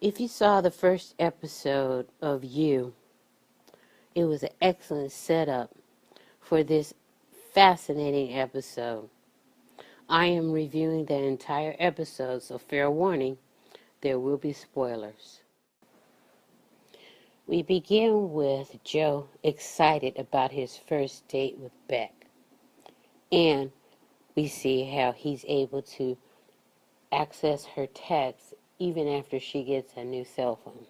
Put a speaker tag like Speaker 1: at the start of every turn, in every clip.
Speaker 1: If you saw the first episode of You, it was an excellent setup for this fascinating episode. I am reviewing the entire episode, so fair warning, there will be spoilers. We begin with Joe excited about his first date with Beck, and we see how he's able to access her texts even after she gets a new cell phone.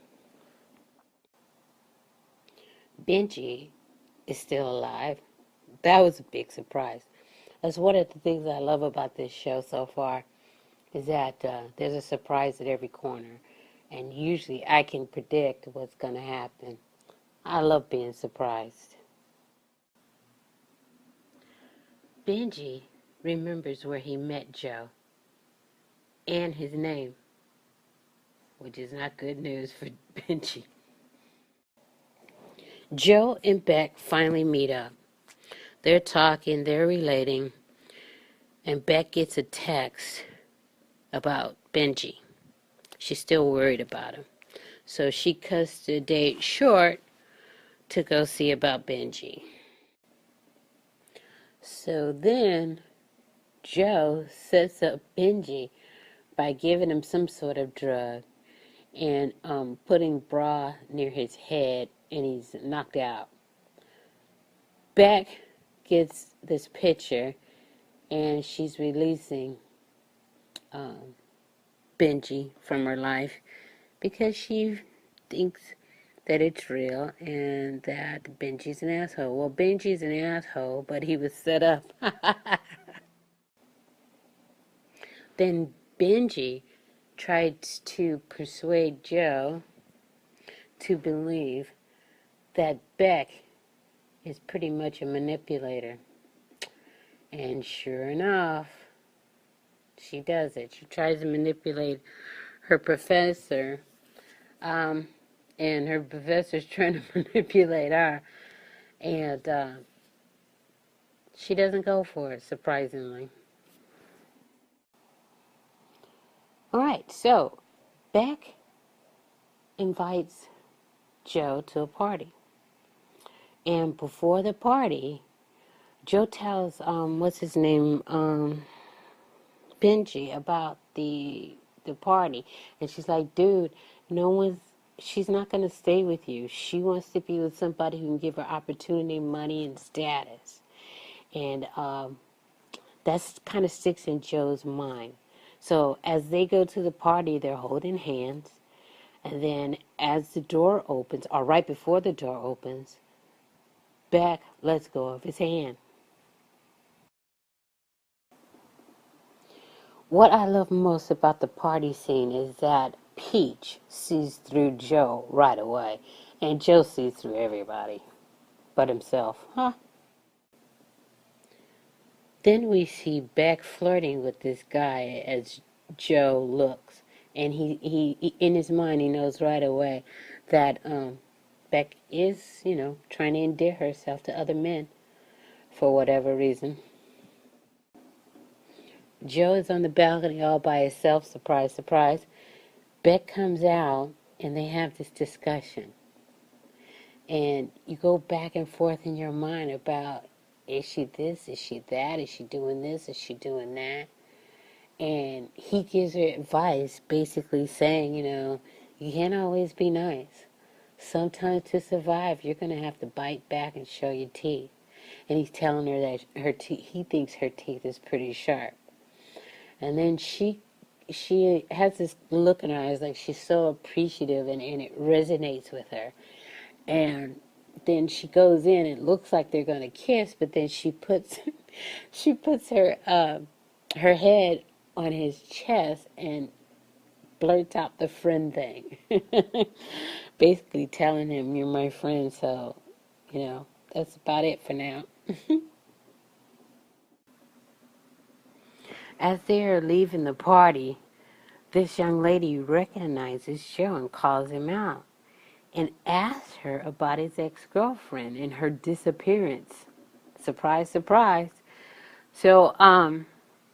Speaker 1: Benji is still alive. That was a big surprise. That's one of the things I love about this show so far, is that there's a surprise at every corner, and usually I can predict what's going to happen. I love being surprised. Benji remembers where he met Joe and his name, which is not good news for Benji. Joe and Beck finally meet up. They're talking, they're relating, and Beck gets a text about Benji. She's still worried about him. So she cuts the date short to go see about Benji. So then Joe sets up Benji by giving him some sort of drug and putting bra near his head, and he's knocked out. Beck gets this picture, and she's releasing Benji from her life because she thinks that it's real and that Benji's an asshole. Well, Benji's an asshole, but he was set up. Then Benji tried to persuade Joe to believe that Beck is pretty much a manipulator. And sure enough, she does it. She tries to manipulate her professor, and her professor's trying to manipulate her. And she doesn't go for it, surprisingly. All right, so Beck invites Joe to a party. And before the party, Joe tells, what's his name, Benji, about the party. And she's like, dude, she's not going to stay with you. She wants to be with somebody who can give her opportunity, money, and status. And that kind of sticks in Joe's mind. So as they go to the party, they're holding hands. And then as the door opens, or right before the door opens, Beck lets go of his hand. What I love most about the party scene is that Peach sees through Joe right away. And Joe sees through everybody but himself. Then we see Beck flirting with this guy as Joe looks. And he in his mind, he knows right away that Beck is, trying to endear herself to other men for whatever reason. Joe is on the balcony all by himself, surprise, surprise. Beck comes out, and they have this discussion. And you go back and forth in your mind about, is she this, is she that, is she doing this, is she doing that? And he gives her advice, basically saying, you can't always be nice. Sometimes to survive, you're going to have to bite back and show your teeth. And he's telling her that he thinks her teeth is pretty sharp. And then she has this look in her eyes like she's so appreciative, and it resonates with her. And then she goes in, it looks like they're going to kiss, but then she puts her head on his chest and blurts out the friend thing. Basically telling him, you're my friend, so, that's about it for now. As they are leaving the party, this young lady recognizes Joe and calls him out and asks her about his ex-girlfriend and her disappearance. Surprise, surprise. So,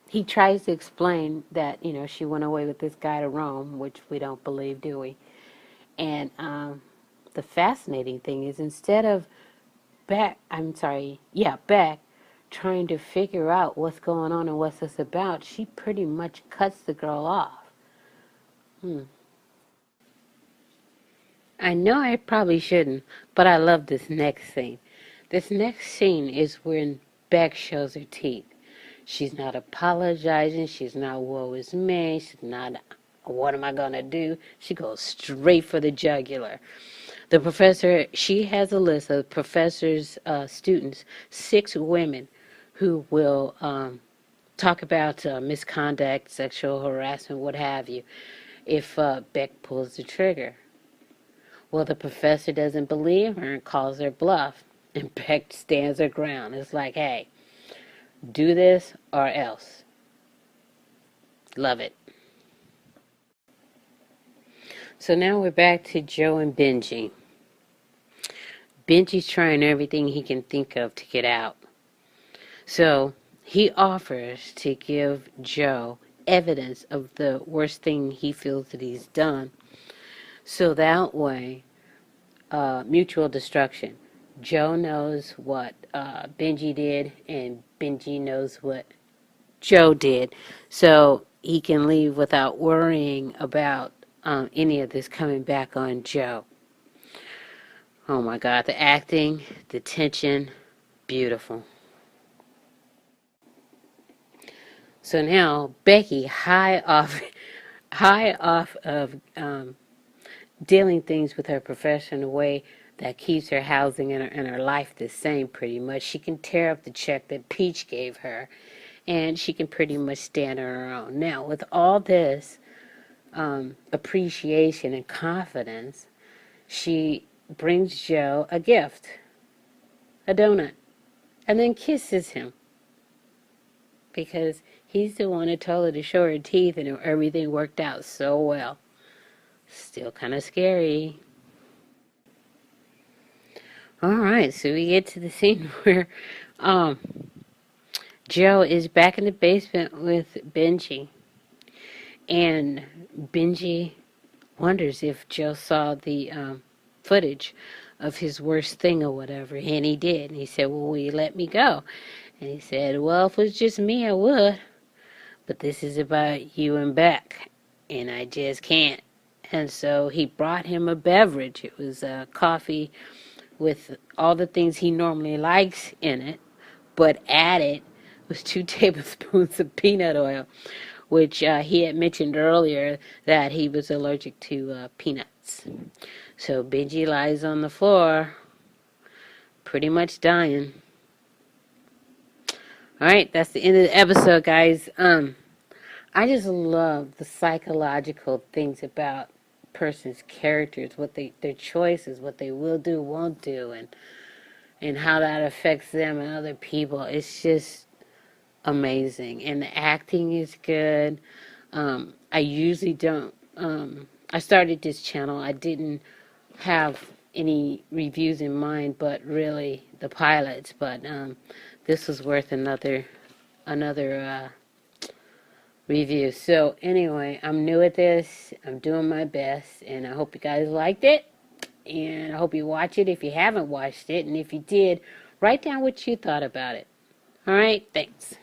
Speaker 1: he tries to explain that, she went away with this guy to Rome, which we don't believe, do we? And the fascinating thing is, instead of Beck trying to figure out what's going on and what's this about, she pretty much cuts the girl off. I know I probably shouldn't, but I love this next scene. This next scene is when Beck shows her teeth. She's not apologizing. She's not, woe is me. She's not, what am I going to do? She goes straight for the jugular. The professor, she has a list of professors, students, 6 women who will talk about misconduct, sexual harassment, what have you, if Beck pulls the trigger. Well, the professor doesn't believe her and calls her bluff, and Beck stands her ground. It's like, hey, do this or else. Love it. So now we're back to Joe and Benji. Benji's trying everything he can think of to get out. So he offers to give Joe evidence of the worst thing he feels that he's done. So that way, mutual destruction. Joe knows what Benji did, and Benji knows what Joe did. So he can leave without worrying about any of this coming back on Joe. Oh my God, the acting, the tension, beautiful. So now Becky, high off of dealing things with her profession in a way that keeps her housing and her life the same pretty much. She can tear up the check that Peach gave her, and she can pretty much stand on her own. Now, with all this appreciation and confidence, she brings Joe a gift, a donut, and then kisses him because he's the one who told her to show her teeth, and everything worked out so well. Still kind of scary. Alright, so we get to the scene where Joe is back in the basement with Benji. And Benji wonders if Joe saw the footage of his worst thing or whatever, and he did. And he said, well, will you let me go? And he said, well, if it was just me, I would. But this is about you and Beck, and I just can't. And so he brought him a beverage. It was coffee with all the things he normally likes in it, but added was 2 tablespoons of peanut oil, which he had mentioned earlier that he was allergic to peanuts. So Benji lies on the floor, pretty much dying. Alright, that's the end of the episode, guys. I just love the psychological things about person's characters, what their choices, what they will do, won't do, and how that affects them and other people. It's just amazing. And the acting is good. I usually don't, I started this channel, I didn't have any reviews in mind, but really the pilots, but this was worth another review. So anyway, I'm new at this, I'm doing my best, and I hope you guys liked it, and I hope you watch it if you haven't watched it, and if you did, write down what you thought about it. Alright, thanks.